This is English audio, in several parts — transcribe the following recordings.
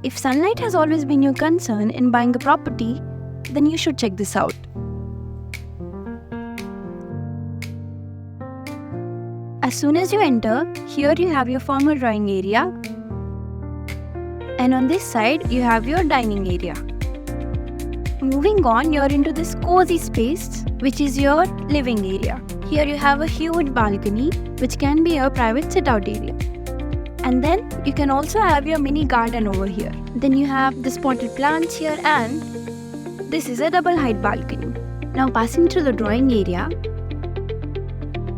If sunlight has always been your concern in buying a property, then you should check this out. As soon as you enter, here you have your formal drawing area, and on this side you have your dining area. Moving on, you're into this cozy space, which is your living area. Here you have a huge balcony, which can be your private sit-out area. And then you can also have your mini garden over here. Then you have the spotted plants here, and this is a double height balcony. Now passing through the drawing area,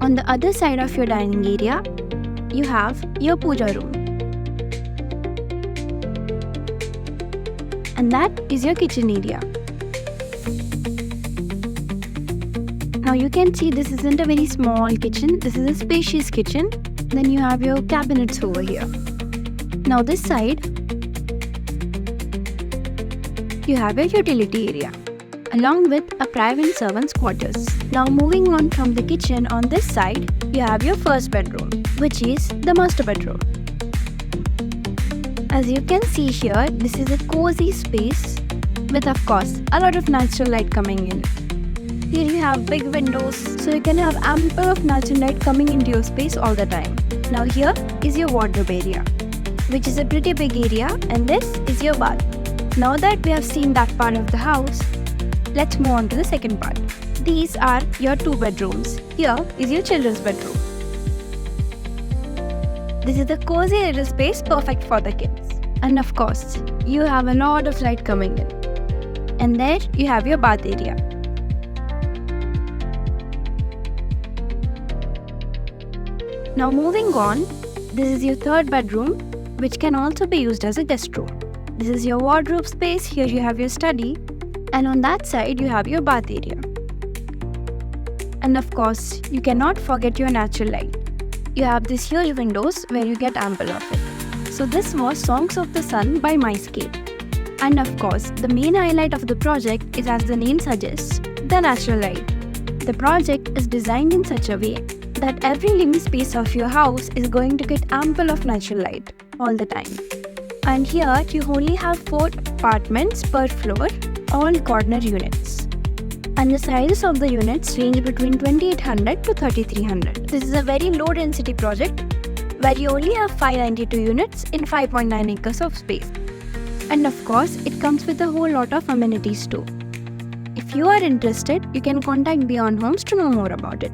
on the other side of your dining area, you have your puja room. And that is your kitchen area. Now you can see this isn't a very small kitchen, this is a spacious kitchen. Then you have your cabinets over here. Now this side, you have your utility area, along with a private servant's quarters. Now moving on from the kitchen, on this side, you have your first bedroom, which is the master bedroom. As you can see here, this is a cozy space with, of course, a lot of natural light coming in. Here you have big windows, so you can have ample of natural light coming into your space all the time. Now here is your wardrobe area, which is a pretty big area, and this is your bath. Now that we have seen that part of the house, let's move on to the second part. These are your 2 bedrooms. Here is your children's bedroom. This is the cozy little space perfect for the kids. And of course, you have a lot of light coming in. And there you have your bath area. Now moving on, this is your 3rd bedroom, which can also be used as a guest room. This is your wardrobe space. Here you have your study, and on that side you have your bath area. And of course, you cannot forget your natural light. You have these huge windows where you get ample of it. So this was Songs of the Sun by Myscape. And of course, the main highlight of the project is, as the name suggests, the natural light. The project is designed in such a way that every living space of your house is going to get ample of natural light all the time. And here you only have 4 apartments per floor, all corner units. And the sizes of the units range between 2800 to 3300. This is a very low density project where you only have 592 units in 5.9 acres of space. And of course, it comes with a whole lot of amenities too. If you are interested, you can contact Beyond Homes to know more about it.